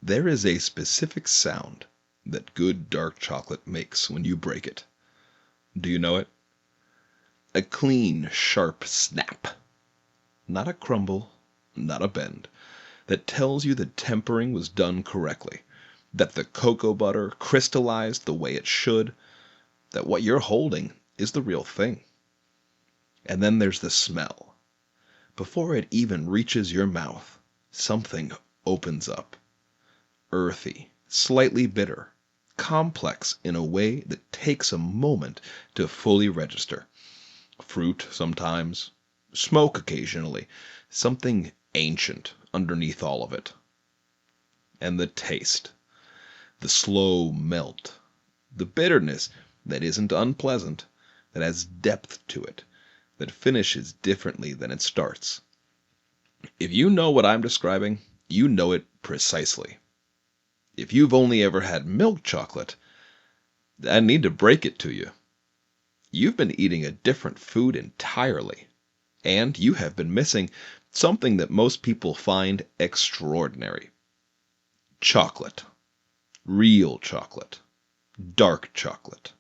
There is a specific sound that good dark chocolate makes when you break it. Do you know it? A clean, sharp snap. Not a crumble, not a bend. That tells you the tempering was done correctly, that the cocoa butter crystallized the way it should, that what you're holding is the real thing. And then there's the smell. Before it even reaches your mouth, something opens up. Earthy, slightly bitter, complex in a way that takes a moment to fully register. Fruit sometimes, smoke occasionally, something ancient underneath all of it. And the taste, the slow melt, the bitterness that isn't unpleasant, that has depth to it, that finishes differently than it starts. If you know what I'm describing, you know it precisely. If you've only ever had milk chocolate, I need to break it to you. You've been eating a different food entirely, and you have been missing something that most people find extraordinary. Chocolate, real chocolate, dark chocolate,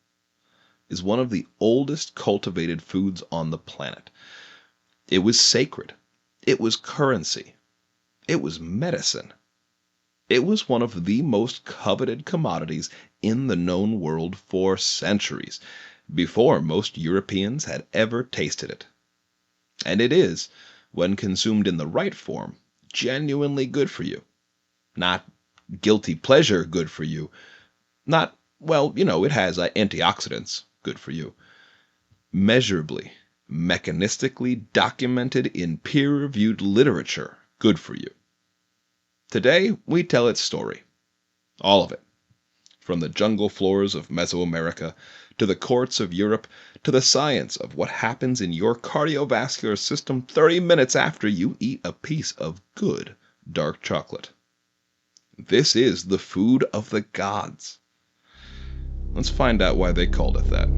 is one of the oldest cultivated foods on the planet. It was sacred. It was currency. It was medicine. It was one of the most coveted commodities in the known world for centuries, before most Europeans had ever tasted it. And it is, when consumed in the right form, genuinely good for you. Not guilty pleasure good for you. Not, it has antioxidants good for you. Measurably, mechanistically documented in peer-reviewed literature good for you. Today, we tell its story. All of it. From the jungle floors of Mesoamerica, to the courts of Europe, to the science of what happens in your cardiovascular system 30 minutes after you eat a piece of good dark chocolate. This is the food of the gods. Let's find out why they called it that.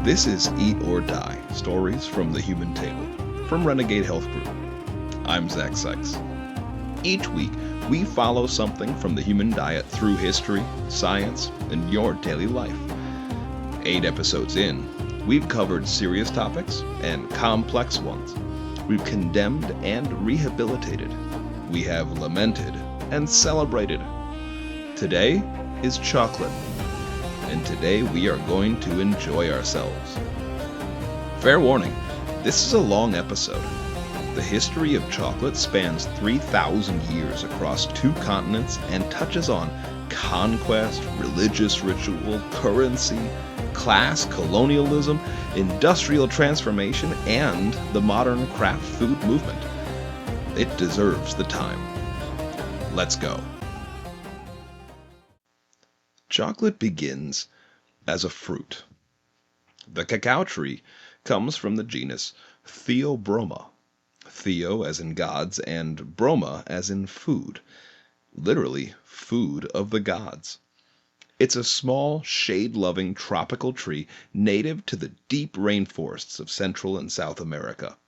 This is Eat or Die, Stories from the Human Table, from Renegade Health Group. I'm Zach Sykes. Each week, we follow something from the human diet through history, science, and your daily life. 8 episodes in, we've covered serious topics and complex ones. We've condemned and rehabilitated. We have lamented and celebrated. Today is chocolate. And today we are going to enjoy ourselves. Fair warning, this is a long episode. The history of chocolate spans 3,000 years across 2 continents and touches on conquest, religious ritual, currency, class, colonialism, industrial transformation, and the modern craft food movement. It deserves the time. Let's go. Chocolate begins as a fruit. The cacao tree comes from the genus Theobroma. Theo as in gods and broma as in food. Literally, food of the gods. It's a small, shade-loving tropical tree native to the deep rainforests of Central and South America.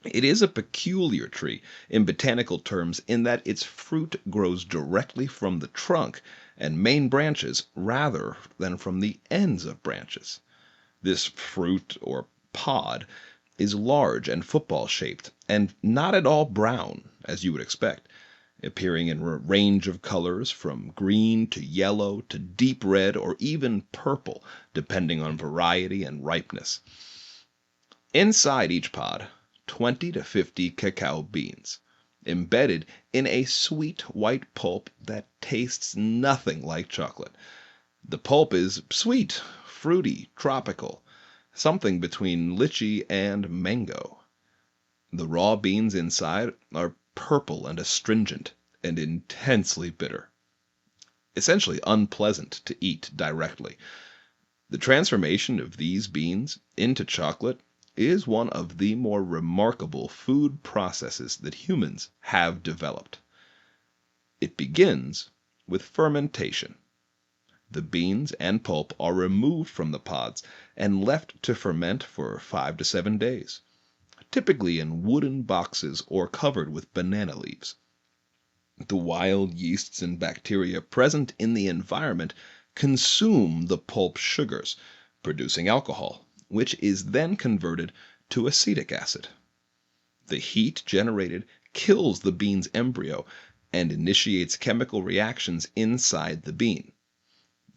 It is a peculiar tree in botanical terms in that its fruit grows directly from the trunk and main branches rather than from the ends of branches. This fruit, or pod, is large and football-shaped and not at all brown, as you would expect, appearing in a range of colors from green to yellow to deep red or even purple, depending on variety and ripeness. Inside each pod, 20 to 50 cacao beans, embedded in a sweet white pulp that tastes nothing like chocolate. The pulp is sweet, fruity, tropical, something between lychee and mango. The raw beans inside are purple and astringent and intensely bitter. essentially unpleasant to eat directly. The transformation of these beans into chocolate is one of the more remarkable food processes that humans have developed. It begins with fermentation. The beans and pulp are removed from the pods and left to ferment for 5 to 7 days, typically in wooden boxes or covered with banana leaves. The wild yeasts and bacteria present in the environment consume the pulp sugars, producing alcohol, which is then converted to acetic acid. The heat generated kills the bean's embryo and initiates chemical reactions inside the bean.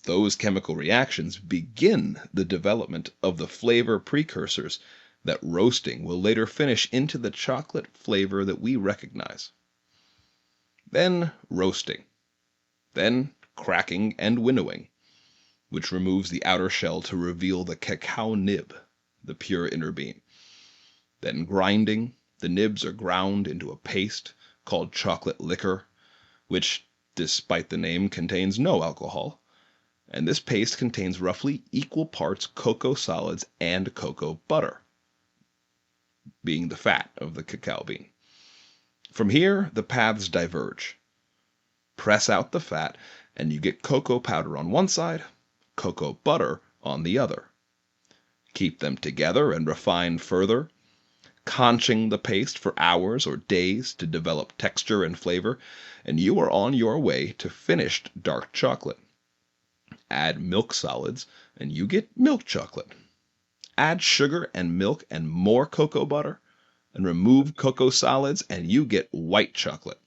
Those chemical reactions begin the development of the flavor precursors that roasting will later finish into the chocolate flavor that we recognize. Then roasting. Then cracking and winnowing, which removes the outer shell to reveal the cacao nib, the pure inner bean. Then grinding. The nibs are ground into a paste called chocolate liquor, which, despite the name, contains no alcohol. And this paste contains roughly equal parts cocoa solids and cocoa butter, being the fat of the cacao bean. From here, the paths diverge. Press out the fat, and you get cocoa powder on one side, cocoa butter on the other. Keep them together and refine further, conching the paste for hours or days to develop texture and flavor, and you are on your way to finished dark chocolate. Add milk solids, and you get milk chocolate. Add sugar and milk and more cocoa butter, and remove cocoa solids, and you get white chocolate,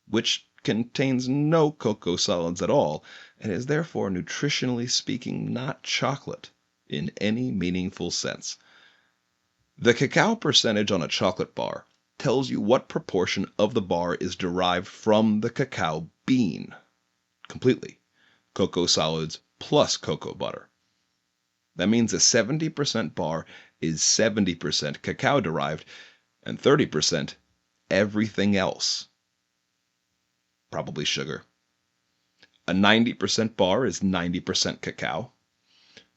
which contains no cocoa solids at all, and is therefore, nutritionally speaking, not chocolate in any meaningful sense. The cacao percentage on a chocolate bar tells you what proportion of the bar is derived from the cacao bean, completely. Cocoa solids plus cocoa butter. That means a 70% bar is 70% cacao derived and 30% everything else. Probably sugar. A 90% bar is 90% cacao.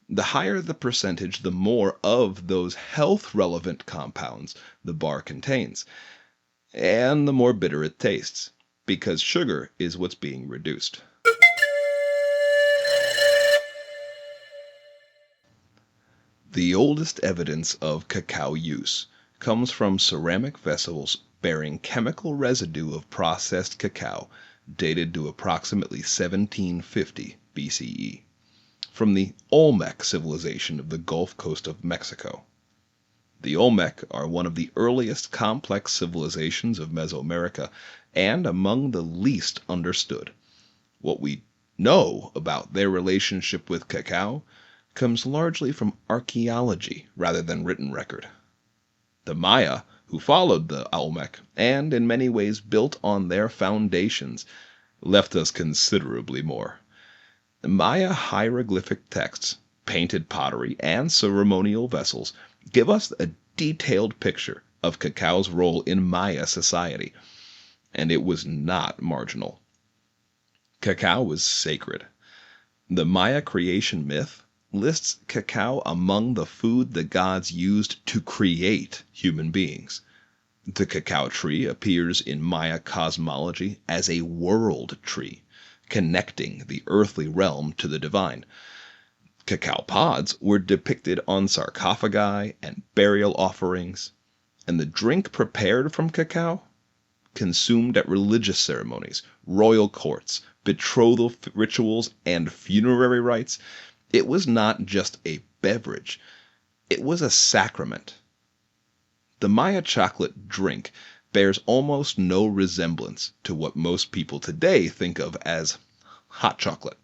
The higher the percentage, the more of those health-relevant compounds the bar contains, and the more bitter it tastes, because sugar is what's being reduced. The oldest evidence of cacao use comes from ceramic vessels bearing chemical residue of processed cacao dated to approximately 1750 BCE, from the Olmec civilization of the Gulf Coast of Mexico. The Olmec are one of the earliest complex civilizations of Mesoamerica and among the least understood. What we know about their relationship with cacao comes largely from archaeology rather than written record. The Maya, who followed the Olmec and in many ways built on their foundations, left us considerably more. The Maya hieroglyphic texts, painted pottery, and ceremonial vessels give us a detailed picture of cacao's role in Maya society, and it was not marginal. Cacao was sacred. The Maya creation myth lists cacao among the food the gods used to create human beings. The cacao tree appears in Maya cosmology as a world tree, connecting the earthly realm to the divine. Cacao pods were depicted on sarcophagi and burial offerings, and the drink prepared from cacao, consumed at religious ceremonies, royal courts, betrothal rituals, and funerary rites. It was not just a beverage, it was a sacrament. The Maya chocolate drink bears almost no resemblance to what most people today think of as hot chocolate.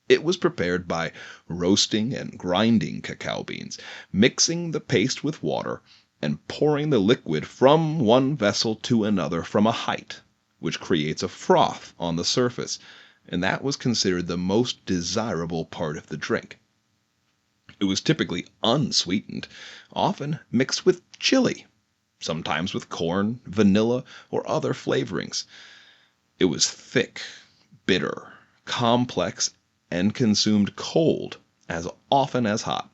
It was prepared by roasting and grinding cacao beans, mixing the paste with water, and pouring the liquid from one vessel to another from a height, which creates a froth on the surface, and that was considered the most desirable part of the drink. It was typically unsweetened, often mixed with chili, sometimes with corn, vanilla, or other flavorings. It was thick, bitter, complex, and consumed cold as often as hot.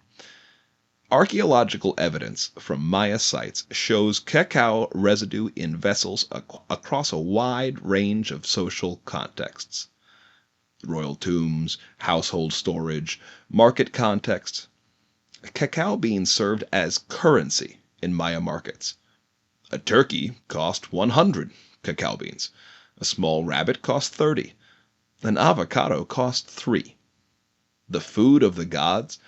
Archaeological evidence from Maya sites shows cacao residue in vessels across a wide range of social contexts: royal tombs, household storage, market contexts. Cacao beans served as currency in Maya markets. A turkey cost 100 cacao beans. A small rabbit cost 30. An avocado cost 3. The food of the gods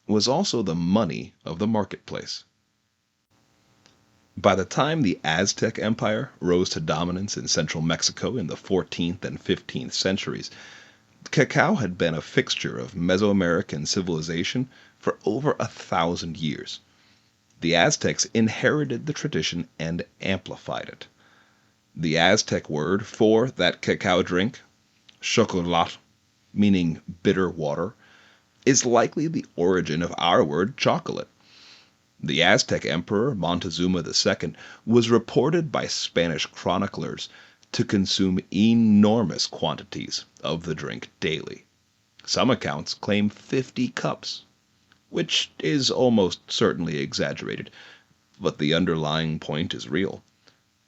was also the money of the marketplace. By the time the Aztec Empire rose to dominance in central Mexico in the 14th and 15th centuries, cacao had been a fixture of Mesoamerican civilization for over 1,000 years. The Aztecs inherited the tradition and amplified it. The Aztec word for that cacao drink, chocolat, meaning bitter water, is likely the origin of our word chocolate. The Aztec emperor Montezuma II was reported by Spanish chroniclers to consume enormous quantities of the drink daily. Some accounts claim 50 cups, which is almost certainly exaggerated, but the underlying point is real.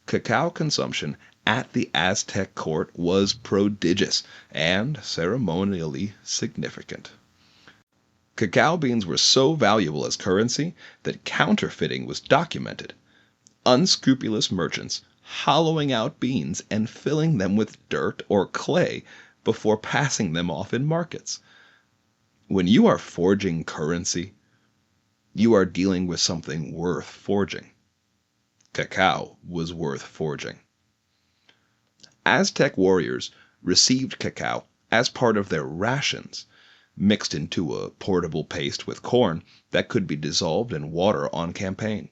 Cacao consumption at the Aztec court was prodigious and ceremonially significant. Cacao beans were so valuable as currency that counterfeiting was documented. Unscrupulous merchants hollowing out beans and filling them with dirt or clay before passing them off in markets. When you are forging currency, you are dealing with something worth forging. Cacao was worth forging. Aztec warriors received cacao as part of their rations, mixed into a portable paste with corn that could be dissolved in water on campaign.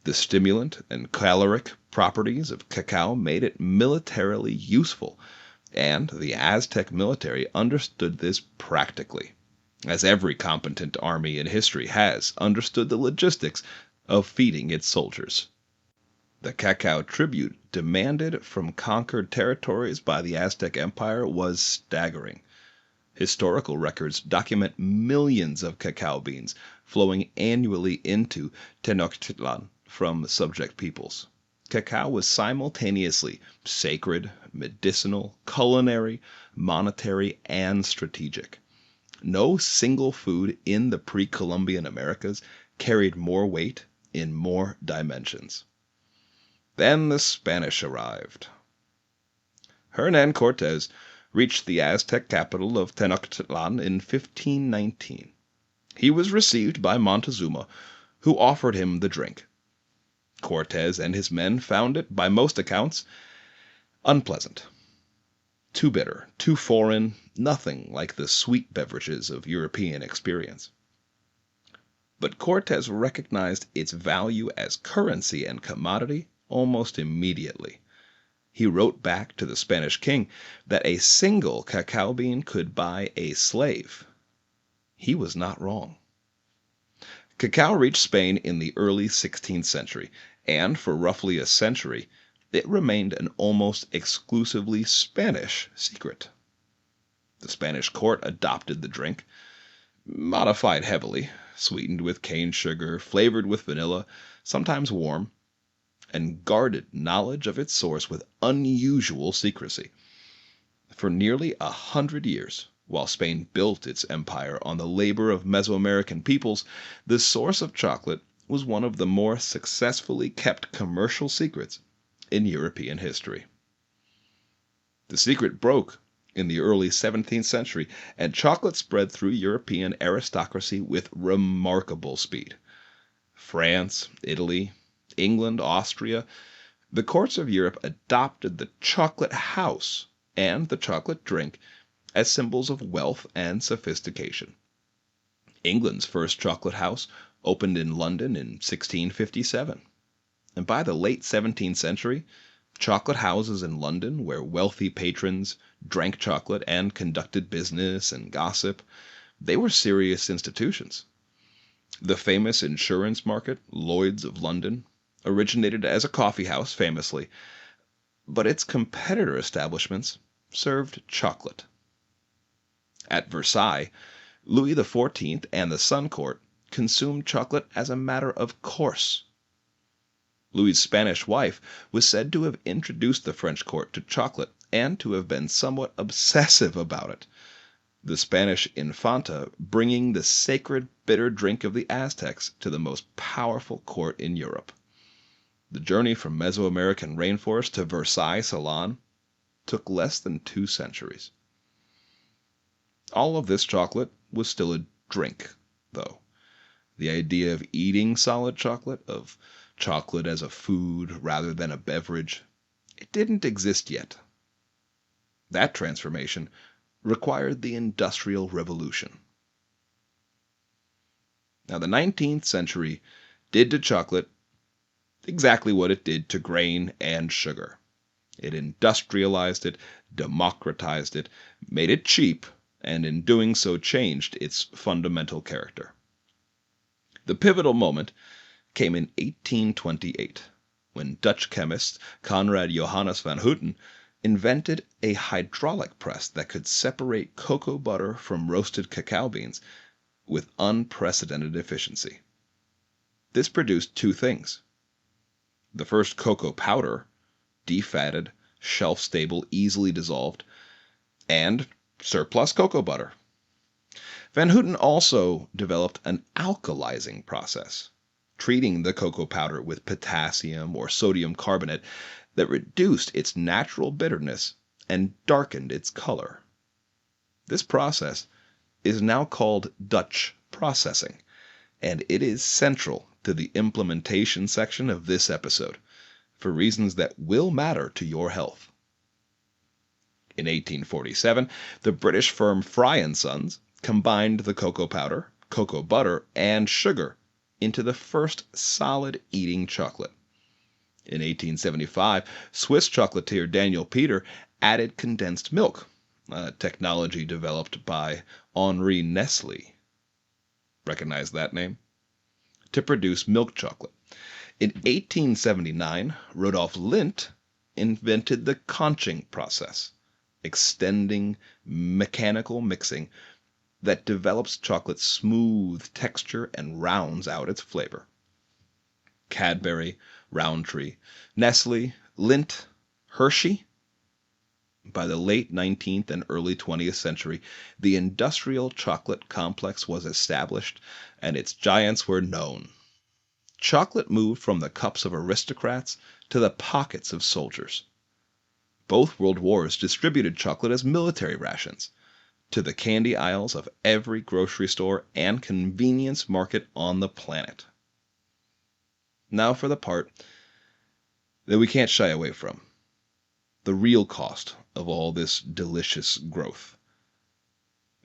The stimulant and caloric properties of cacao made it militarily useful, and the Aztec military understood this practically, as every competent army in history has understood the logistics of feeding its soldiers. The cacao tribute demanded from conquered territories by the Aztec Empire was staggering. Historical records document millions of cacao beans flowing annually into Tenochtitlan from subject peoples. Cacao was simultaneously sacred, medicinal, culinary, monetary, and strategic. No single food in the pre-Columbian Americas carried more weight in more dimensions. Then the Spanish arrived. Hernan Cortes reached the Aztec capital of Tenochtitlan in 1519. He was received by Montezuma, who offered him the drink. Cortes and his men found it, by most accounts, unpleasant. Too bitter, too foreign, nothing like the sweet beverages of European experience. But Cortes recognized its value as currency and commodity almost immediately. He wrote back to the Spanish king that a single cacao bean could buy a slave. He was not wrong. Cacao reached Spain in the early 16th century, and for roughly a century, it remained an almost exclusively Spanish secret. The Spanish court adopted the drink, modified heavily, sweetened with cane sugar, flavored with vanilla, sometimes warm, and guarded knowledge of its source with unusual secrecy. For nearly 100 years, while Spain built its empire on the labor of Mesoamerican peoples, the source of chocolate was one of the more successfully kept commercial secrets in European history. The secret broke in the early 17th century, and chocolate spread through European aristocracy with remarkable speed. France, Italy, England, Austria, the courts of Europe adopted the chocolate house and the chocolate drink as symbols of wealth and sophistication. England's first chocolate house opened in London in 1657, and by the late 17th century, chocolate houses in London, where wealthy patrons drank chocolate and conducted business and gossip, they were serious institutions. The famous insurance market, Lloyd's of London, originated as a coffee house famously, but its competitor establishments served chocolate. At Versailles, Louis XIV and the Sun Court consumed chocolate as a matter of course. Louis's Spanish wife was said to have introduced the French court to chocolate and to have been somewhat obsessive about it, the Spanish Infanta bringing the sacred bitter drink of the Aztecs to the most powerful court in Europe. The journey from Mesoamerican rainforest to Versailles Salon took less than 2 centuries. All of this chocolate was still a drink, though. The idea of eating solid chocolate, of chocolate as a food rather than a beverage, it didn't exist yet. That transformation required the Industrial Revolution. Now, the 19th century did to chocolate exactly what it did to grain and sugar. It industrialized it, democratized it, made it cheap, and in doing so changed its fundamental character. The pivotal moment came in 1828, when Dutch chemist Conrad Johannes van Houten invented a hydraulic press that could separate cocoa butter from roasted cacao beans with unprecedented efficiency. This produced 2 things. The first cocoa powder, defatted, shelf-stable, easily dissolved, and surplus cocoa butter. Van Houten also developed an alkalizing process, treating the cocoa powder with potassium or sodium carbonate that reduced its natural bitterness and darkened its color. This process is now called Dutch processing, and it is central to the implementation section of this episode, for reasons that will matter to your health. In 1847, the British firm Fry & Sons combined the cocoa powder, cocoa butter, and sugar into the first solid eating chocolate. In 1875, Swiss chocolatier Daniel Peter added condensed milk, a technology developed by Henri Nestle. Recognize that name? To produce milk chocolate. In 1879, Rudolf Lindt invented the conching process, extending mechanical mixing that develops chocolate's smooth texture and rounds out its flavor. Cadbury, Rowntree, Nestle, Lindt, Hershey. By the late 19th and early 20th century, the industrial chocolate complex was established and its giants were known. Chocolate moved from the cups of aristocrats to the pockets of soldiers. Both world wars distributed chocolate as military rations to the candy aisles of every grocery store and convenience market on the planet. Now for the part that we can't shy away from. The real cost of all this delicious growth.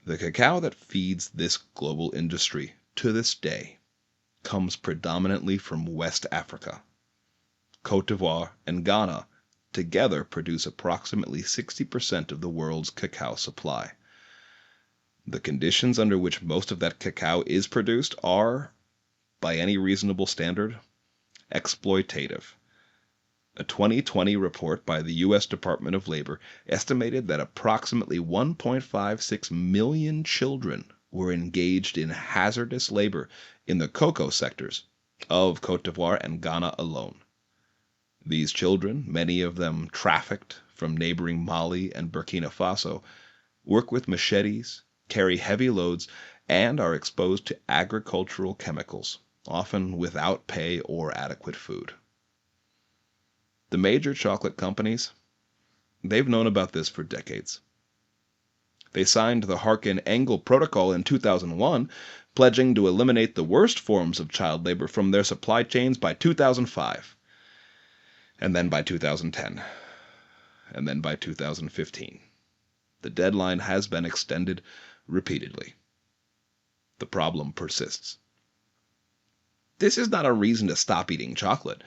The cacao that feeds this global industry to this day comes predominantly from West Africa. Côte d'Ivoire and Ghana together produce approximately 60% of the world's cacao supply. The conditions under which most of that cacao is produced are, by any reasonable standard, exploitative. A 2020 report by the U.S. Department of Labor estimated that approximately 1.56 million children were engaged in hazardous labor in the cocoa sectors of Côte d'Ivoire and Ghana alone. These children, many of them trafficked from neighboring Mali and Burkina Faso, work with machetes, carry heavy loads, and are exposed to agricultural chemicals, often without pay or adequate food. The major chocolate companies, they've known about this for decades. They signed the Harkin-Engel Protocol in 2001, pledging to eliminate the worst forms of child labor from their supply chains by 2005, and then by 2010, and then by 2015. The deadline has been extended repeatedly. The problem persists. This is not a reason to stop eating chocolate,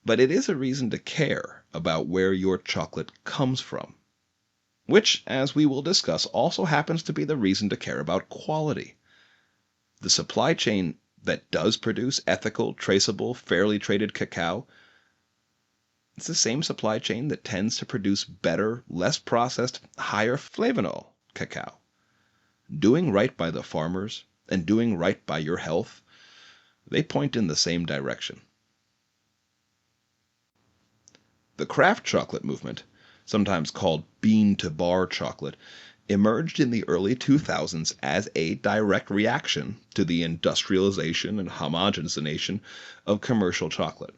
but it is a reason to care about where your chocolate comes from, which, as we will discuss, also happens to be the reason to care about quality. The supply chain that does produce ethical, traceable, fairly traded cacao, it's the same supply chain that tends to produce better, less processed, higher flavanol cacao. Doing right by the farmers and doing right by your health, they point in the same direction. The craft chocolate movement, sometimes called bean-to-bar chocolate, emerged in the early 2000s as a direct reaction to the industrialization and homogenization of commercial chocolate.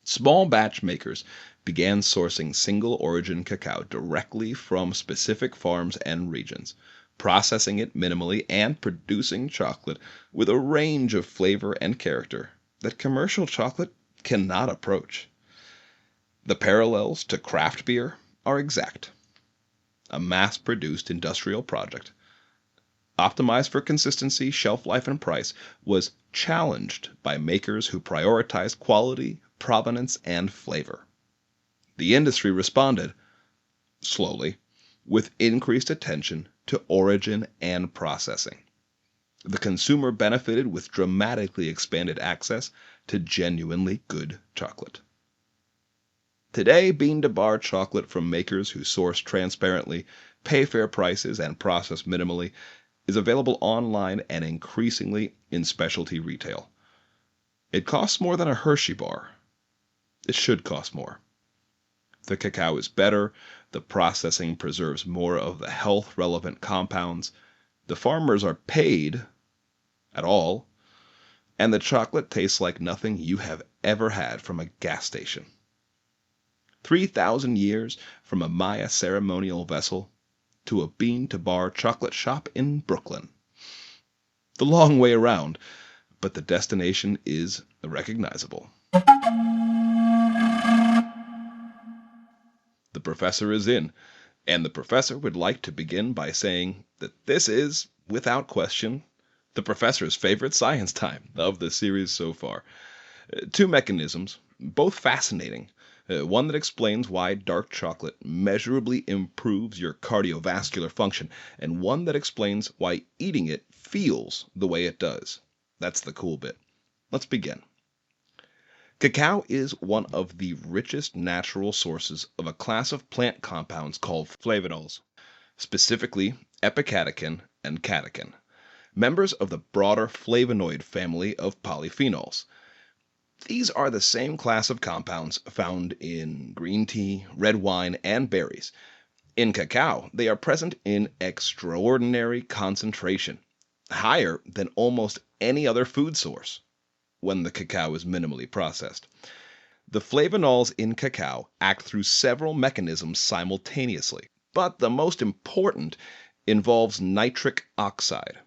Small batch makers began sourcing single-origin cacao directly from specific farms and regions, processing it minimally and producing chocolate with a range of flavor and character that commercial chocolate cannot approach. The parallels to craft beer are exact. A mass-produced industrial product, optimized for consistency, shelf life, and price, was challenged by makers who prioritized quality, provenance, and flavor. The industry responded, slowly, with increased attention to origin and processing. The consumer benefited with dramatically expanded access to genuinely good chocolate. Today, bean-to-bar chocolate from makers who source transparently, pay fair prices, and process minimally is available online and increasingly in specialty retail. It costs more than a Hershey bar. It should cost more. The cacao is better, the processing preserves more of the health-relevant compounds, the farmers are paid at all, and the chocolate tastes like nothing you have ever had from a gas station. 3,000 years from a Maya ceremonial vessel to a bean-to-bar chocolate shop in Brooklyn. The long way around, but the destination is recognizable. The professor is in, and the professor would like to begin by saying that this is, without question, the professor's favorite science time of the series so far. Two mechanisms, both fascinating. One that explains why dark chocolate measurably improves your cardiovascular function, and one that explains why eating it feels the way it does. That's the cool bit. Let's begin. Cacao is one of the richest natural sources of a class of plant compounds called flavanols, specifically epicatechin and catechin, members of the broader flavonoid family of polyphenols. These are the same class of compounds found in green tea, red wine, and berries. In cacao, they are present in extraordinary concentration, higher than almost any other food source when the cacao is minimally processed. The flavanols in cacao act through several mechanisms simultaneously, but the most important involves nitric oxide.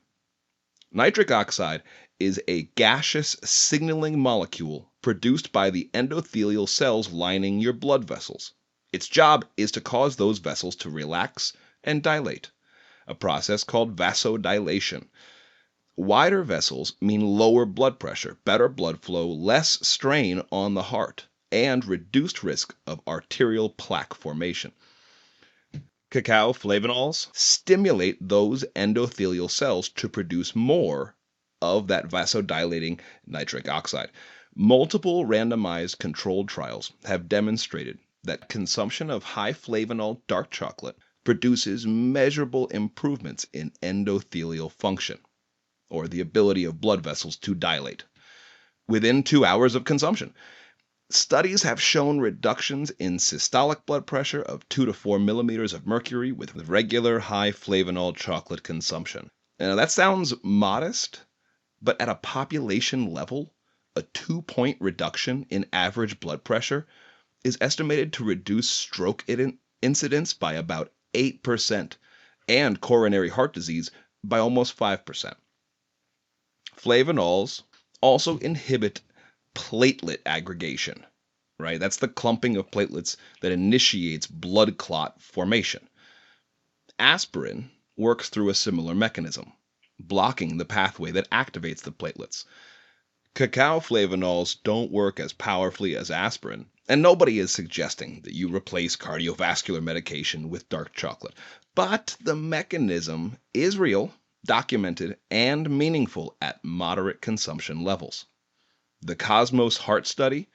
Nitric oxide is a gaseous signaling molecule produced by the endothelial cells lining your blood vessels. Its job is to cause those vessels to relax and dilate, a process called vasodilation. Wider vessels mean lower blood pressure, better blood flow, less strain on the heart, and reduced risk of arterial plaque formation. Cacao flavanols stimulate those endothelial cells to produce more of that vasodilating nitric oxide. Multiple randomized controlled trials have demonstrated that consumption of high flavanol dark chocolate produces measurable improvements in endothelial function, or the ability of blood vessels to dilate, within 2 hours of consumption. Studies have shown reductions in systolic blood pressure of 2 to 4 millimeters of mercury with regular high flavanol chocolate consumption. Now that sounds modest, but at a population level, a 2-point reduction in average blood pressure is estimated to reduce stroke incidence by about 8% and coronary heart disease by almost 5%. Flavanols also inhibit platelet aggregation, right? That's the clumping of platelets that initiates blood clot formation. Aspirin works through a similar mechanism, blocking the pathway that activates the platelets. Cacao flavanols don't work as powerfully as aspirin, and nobody is suggesting that you replace cardiovascular medication with dark chocolate. But the mechanism is real, documented, and meaningful at moderate consumption levels. The Cosmos Heart Study,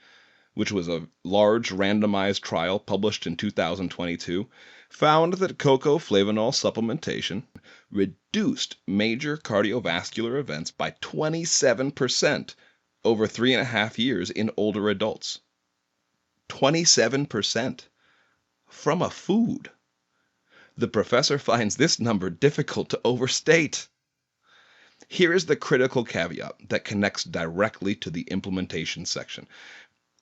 which was a large randomized trial published in 2022, found that cocoa flavanol supplementation reduced major cardiovascular events by 27% over 3.5 years in older adults. 27% from a food. The professor finds this number difficult to overstate. Here is the critical caveat that connects directly to the implementation section.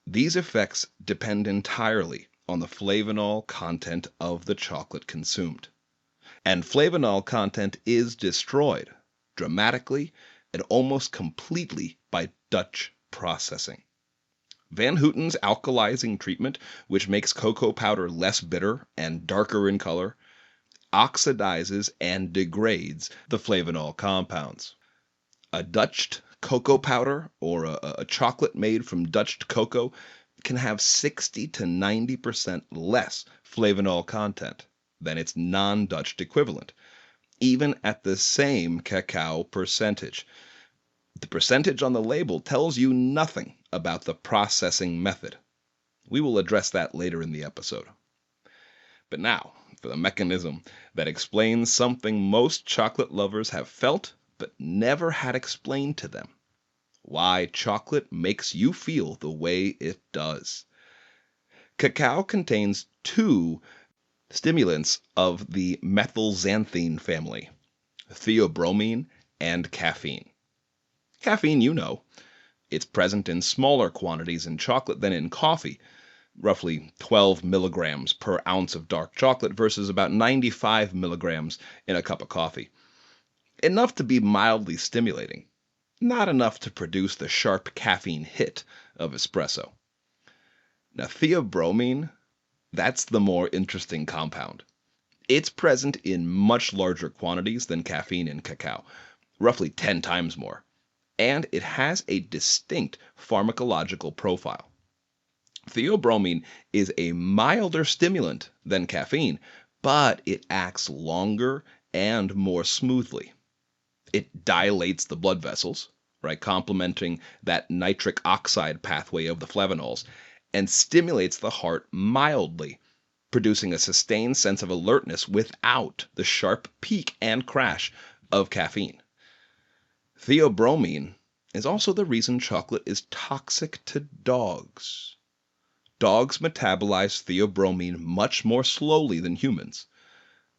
These effects depend entirely on the flavanol content of the chocolate consumed. And flavanol content is destroyed dramatically and almost completely by Dutch processing. Van Houten's alkalizing treatment, which makes cocoa powder less bitter and darker in color, oxidizes and degrades the flavanol compounds. A Dutched cocoa powder or a chocolate made from Dutched cocoa can have 60 to 90% less flavanol content than its non-Dutched equivalent, even at the same cacao percentage. The percentage on the label tells you nothing about the processing method. We will address that later in the episode. But now, for the mechanism that explains something most chocolate lovers have felt but never had explained to them. Why chocolate makes you feel the way it does. Cacao contains two stimulants of the methylxanthine family, theobromine and caffeine. Caffeine, you know. It's present in smaller quantities in chocolate than in coffee, roughly 12 milligrams per ounce of dark chocolate versus about 95 milligrams in a cup of coffee. Enough to be mildly stimulating, not enough to produce the sharp caffeine hit of espresso. Now, theobromine, that's the more interesting compound. It's present in much larger quantities than caffeine in cacao, roughly 10 times more, and it has a distinct pharmacological profile. Theobromine is a milder stimulant than caffeine, but it acts longer and more smoothly. It dilates the blood vessels, right, complementing that nitric oxide pathway of the flavanols, and stimulates the heart mildly, producing a sustained sense of alertness without the sharp peak and crash of caffeine. Theobromine is also the reason chocolate is toxic to dogs. Dogs metabolize theobromine much more slowly than humans.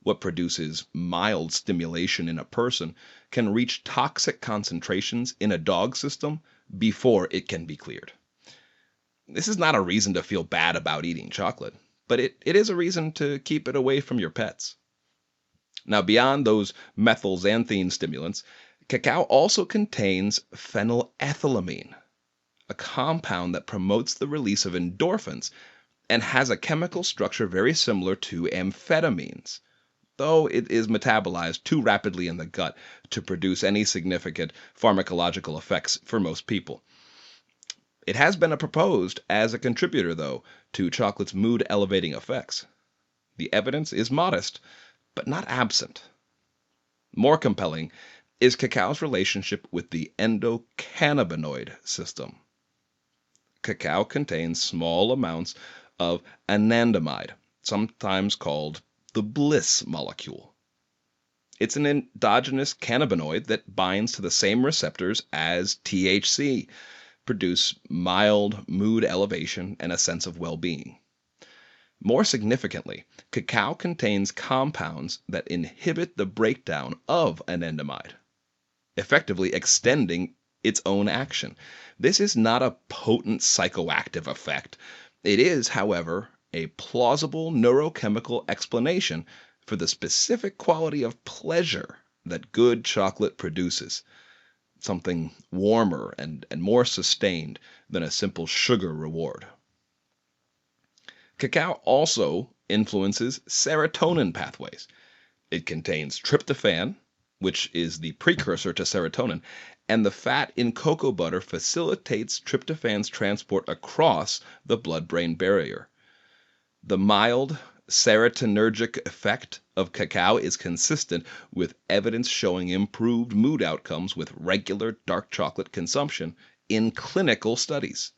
What produces mild stimulation in a person can reach toxic concentrations in a dog system before it can be cleared. This is not a reason to feel bad about eating chocolate, but it is a reason to keep it away from your pets. Now, beyond those methylxanthine stimulants, cacao also contains phenylethylamine, a compound that promotes the release of endorphins and has a chemical structure very similar to amphetamines, though it is metabolized too rapidly in the gut to produce any significant pharmacological effects for most people. It has been proposed as a contributor, though, to chocolate's mood-elevating effects. The evidence is modest, but not absent. More compelling is cacao's relationship with the endocannabinoid system. Cacao contains small amounts of anandamide, sometimes called the bliss molecule. It's an endogenous cannabinoid that binds to the same receptors as THC, produce mild mood elevation and a sense of well-being. More significantly, cacao contains compounds that inhibit the breakdown of anandamide, effectively extending its own action. This is not a potent psychoactive effect. It is, however, a plausible neurochemical explanation for the specific quality of pleasure that good chocolate produces, something warmer and more sustained than a simple sugar reward. Cacao also influences serotonin pathways. It contains tryptophan, which is the precursor to serotonin, and the fat in cocoa butter facilitates tryptophan's transport across the blood-brain barrier. The mild serotonergic effect of cacao is consistent with evidence showing improved mood outcomes with regular dark chocolate consumption in clinical studies.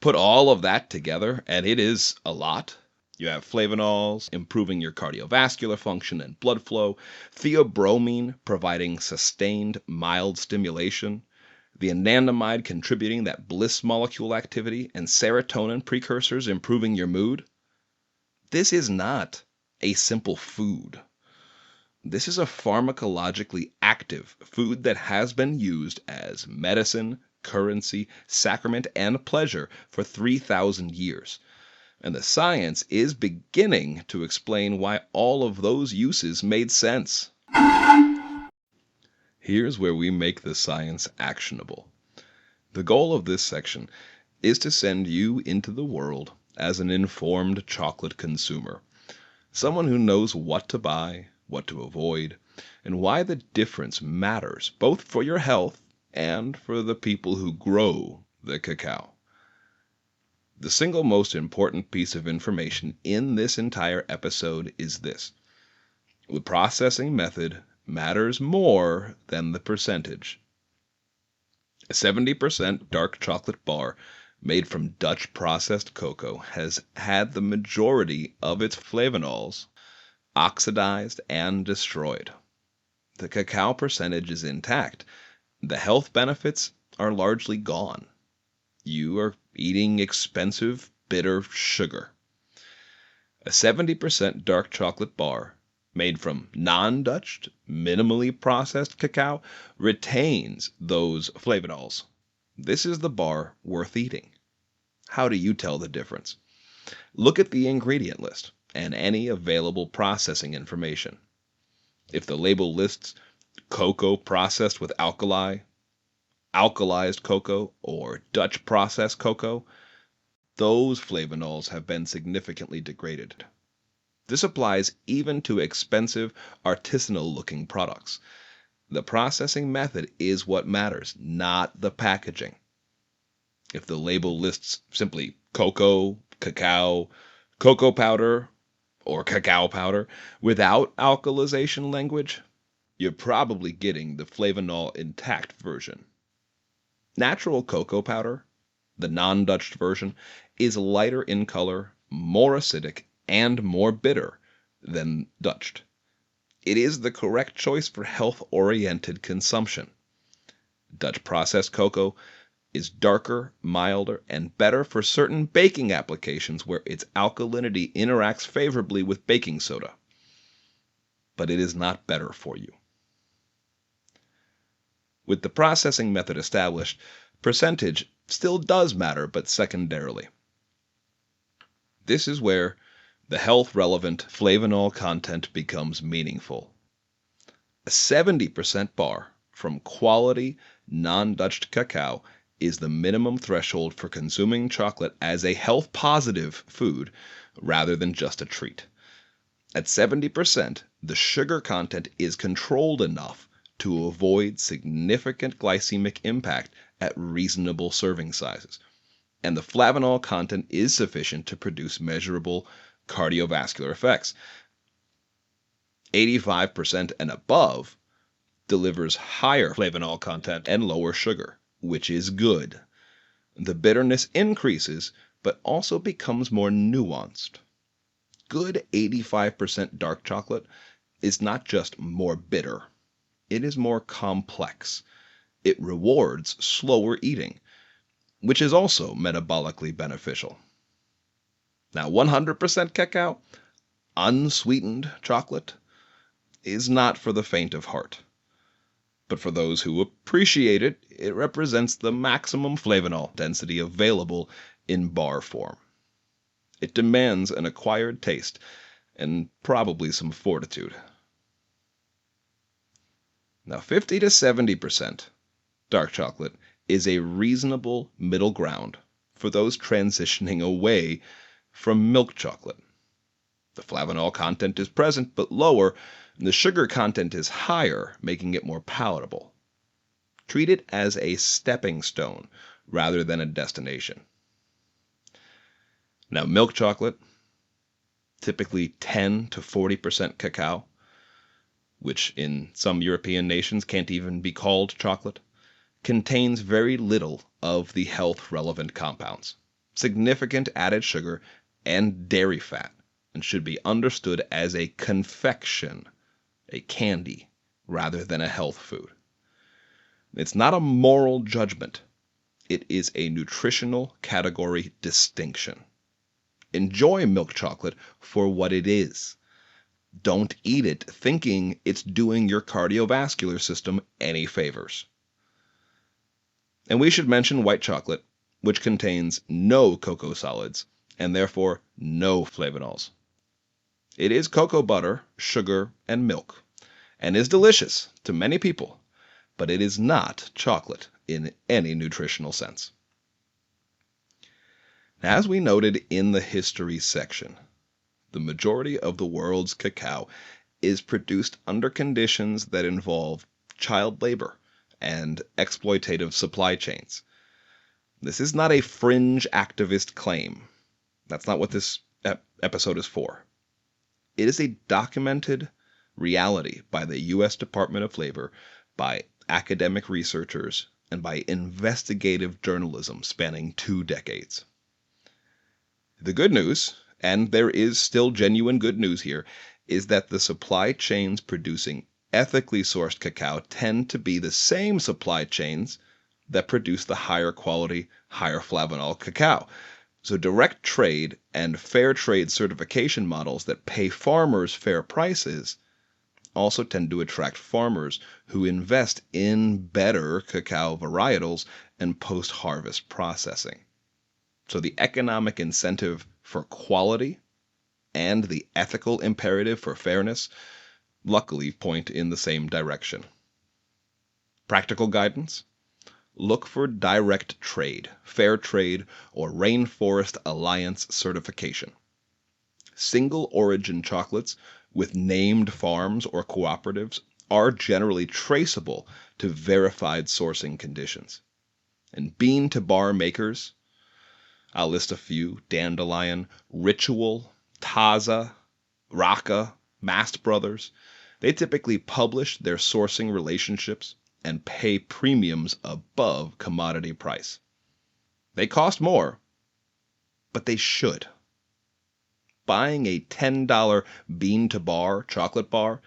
Put all of that together, and it is a lot, You have flavanols, improving your cardiovascular function and blood flow, theobromine, providing sustained mild stimulation, the anandamide contributing that bliss molecule activity, and serotonin precursors improving your mood. This is not a simple food. This is a pharmacologically active food that has been used as medicine, currency, sacrament, and pleasure for 3,000 years. And the science is beginning to explain why all of those uses made sense. Here's where we make the science actionable. The goal of this section is to send you into the world as an informed chocolate consumer, someone who knows what to buy, what to avoid, and why the difference matters both for your health and for the people who grow the cacao. The single most important piece of information in this entire episode is this: the processing method matters more than the percentage. A 70% dark chocolate bar made from Dutch processed cocoa has had the majority of its flavanols oxidized and destroyed. The cacao percentage is intact. The health benefits are largely gone. You are eating expensive, bitter sugar. A 70% dark chocolate bar made from non-Dutched, minimally processed cacao retains those flavanols. This is the bar worth eating. How do you tell the difference? Look at the ingredient list and any available processing information. If the label lists cocoa processed with alkalized cocoa, or Dutch processed cocoa, those flavanols have been significantly degraded. This applies even to expensive, artisanal-looking products. The processing method is what matters, not the packaging. If the label lists simply cocoa, cacao, cocoa powder, or cacao powder without alkalization language, you're probably getting the flavanol intact version. Natural cocoa powder, the non-Dutched version, is lighter in color, more acidic, and more bitter than Dutched. It is the correct choice for health-oriented consumption. Dutch processed cocoa is darker, milder, and better for certain baking applications where its alkalinity interacts favorably with baking soda. But it is not better for you. With the processing method established, percentage still does matter, but secondarily. This is where the health-relevant flavanol content becomes meaningful. A 70% bar from quality, non-Dutched cacao is the minimum threshold for consuming chocolate as a health-positive food rather than just a treat. At 70%, the sugar content is controlled enough to avoid significant glycemic impact at reasonable serving sizes, and the flavanol content is sufficient to produce measurable cardiovascular effects. 85% and above delivers higher flavanol content and lower sugar, which is good. The bitterness increases, but also becomes more nuanced. Good 85% dark chocolate is not just more bitter. It is more complex. It rewards slower eating, which is also metabolically beneficial. Now, 100% cacao, unsweetened chocolate, is not for the faint of heart. But for those who appreciate it, it represents the maximum flavanol density available in bar form. It demands an acquired taste and probably some fortitude. Now, 50 to 70% dark chocolate is a reasonable middle ground for those transitioning away from milk chocolate. The flavanol content is present but lower, and the sugar content is higher, making it more palatable. Treat it as a stepping stone rather than a destination. Now, milk chocolate, typically 10 to 40% cacao, which in some European nations can't even be called chocolate, contains very little of the health-relevant compounds, significant added sugar, and dairy fat, and should be understood as a confection, a candy, rather than a health food. It's not a moral judgment. It is a nutritional category distinction. Enjoy milk chocolate for what it is. Don't eat it thinking it's doing your cardiovascular system any favors. And we should mention white chocolate, which contains no cocoa solids and therefore no flavanols. It is cocoa butter, sugar, and milk, and is delicious to many people, but it is not chocolate in any nutritional sense. As we noted in the history section, the majority of the world's cacao is produced under conditions that involve child labor and exploitative supply chains. This is not a fringe activist claim. That's not what this episode is for. It is a documented reality by the U.S. Department of Labor, by academic researchers, and by investigative journalism spanning 2 decades. The good news, and there is still genuine good news here, is that the supply chains producing ethically sourced cacao tend to be the same supply chains that produce the higher quality, higher flavanol cacao. So direct trade and fair trade certification models that pay farmers fair prices also tend to attract farmers who invest in better cacao varietals and post-harvest processing. So the economic incentive for quality and the ethical imperative for fairness luckily point in the same direction. Practical guidance? Look for direct trade, fair trade, or Rainforest Alliance certification. Single origin chocolates with named farms or cooperatives are generally traceable to verified sourcing conditions. And bean to bar makers, I'll list a few: Dandelion, Ritual, Taza, Raka, Mast Brothers. They typically publish their sourcing relationships and pay premiums above commodity price. They cost more, but they should. Buying a $10 bean to bar chocolate bar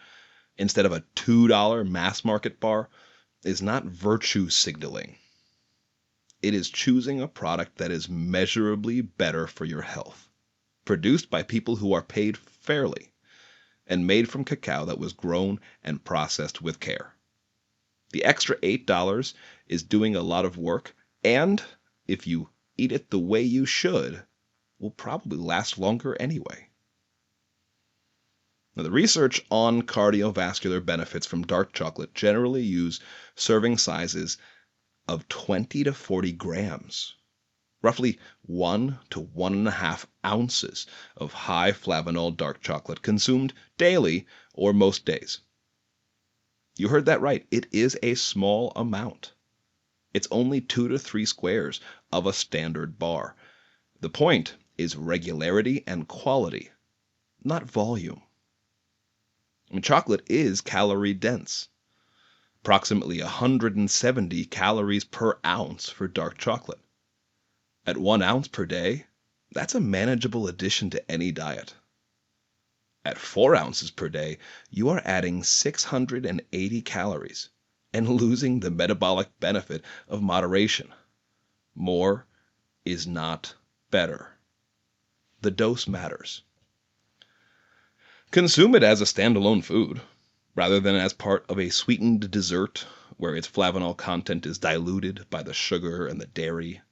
instead of a $2 mass market bar is not virtue signaling. It is choosing a product that is measurably better for your health, produced by people who are paid fairly, and made from cacao that was grown and processed with care. The extra $8 is doing a lot of work, and if you eat it the way you should, will probably last longer anyway. Now, the research on cardiovascular benefits from dark chocolate generally use serving sizes of 20 to 40 grams, roughly 1 to 1.5 ounces of high flavanol dark chocolate consumed daily or most days. You heard that right. It is a small amount. It's only 2 to 3 squares of a standard bar. The point is regularity and quality, not volume. Chocolate is calorie dense. Approximately 170 calories per ounce for dark chocolate. At 1 ounce per day, that's a manageable addition to any diet. At 4 ounces per day, you are adding 680 calories and losing the metabolic benefit of moderation. More is not better. The dose matters. Consume it as a standalone food, rather than as part of a sweetened dessert where its flavanol content is diluted by the sugar and the dairy.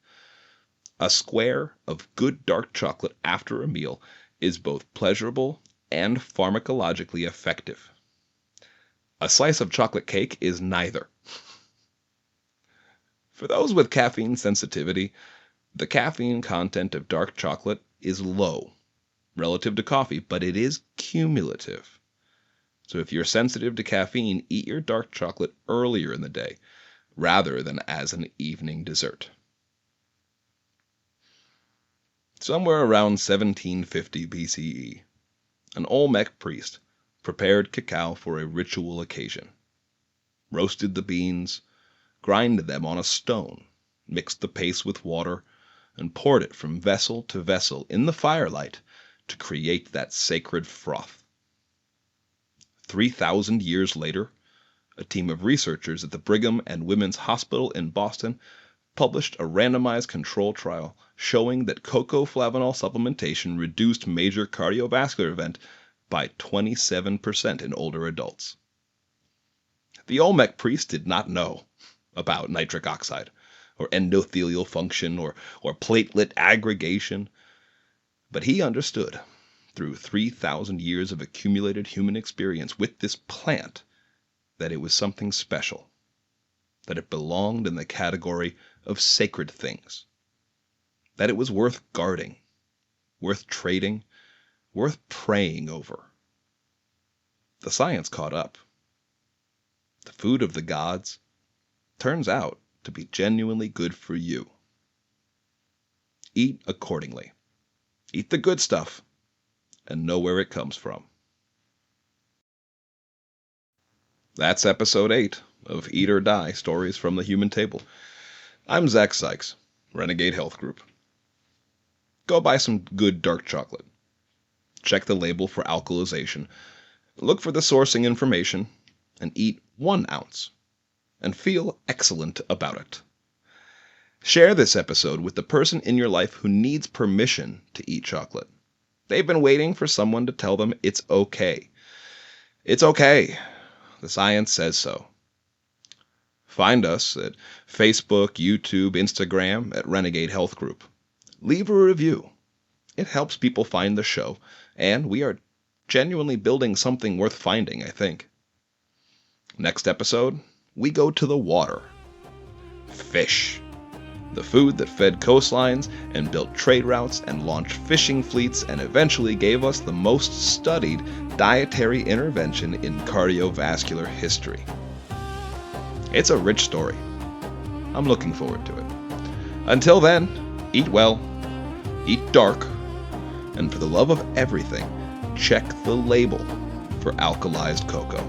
A square of good dark chocolate after a meal is both pleasurable and pharmacologically effective. A slice of chocolate cake is neither. For those with caffeine sensitivity, the caffeine content of dark chocolate is low relative to coffee, but it is cumulative. So if you're sensitive to caffeine, eat your dark chocolate earlier in the day rather than as an evening dessert. Somewhere around 1750 BCE, an Olmec priest prepared cacao for a ritual occasion, roasted the beans, grinded them on a stone, mixed the paste with water, and poured it from vessel to vessel in the firelight to create that sacred froth. 3,000 years later, a team of researchers at the Brigham and Women's Hospital in Boston published a randomized control trial showing that cocoa flavanol supplementation reduced major cardiovascular event by 27% in older adults. The Olmec priest did not know about nitric oxide, or endothelial function, or platelet aggregation, but he understood, through 3,000 years of accumulated human experience with this plant, that it was something special, that it belonged in the category of sacred things, that it was worth guarding, worth trading, worth praying over. The science caught up. The food of the gods turns out to be genuinely good for you. Eat accordingly. Eat the good stuff and know where it comes from. That's episode 8 of Eat or Die, Stories from the Human Table. I'm Zach Sykes, Renegade Health Group. Go buy some good dark chocolate. Check the label for alkalization. Look for the sourcing information and eat 1 ounce and feel excellent about it. Share this episode with the person in your life who needs permission to eat chocolate. They've been waiting for someone to tell them it's okay. It's okay. The science says so. Find us at Facebook, YouTube, Instagram at Renegade Health Group. Leave a review. It helps people find the show, and we are genuinely building something worth finding, I think. Next episode, we go to the water. Fish. The food that fed coastlines and built trade routes and launched fishing fleets and eventually gave us the most studied dietary intervention in cardiovascular history. It's a rich story. I'm looking forward to it. Until then, eat well, eat dark, and for the love of everything, check the label for alkalized cocoa.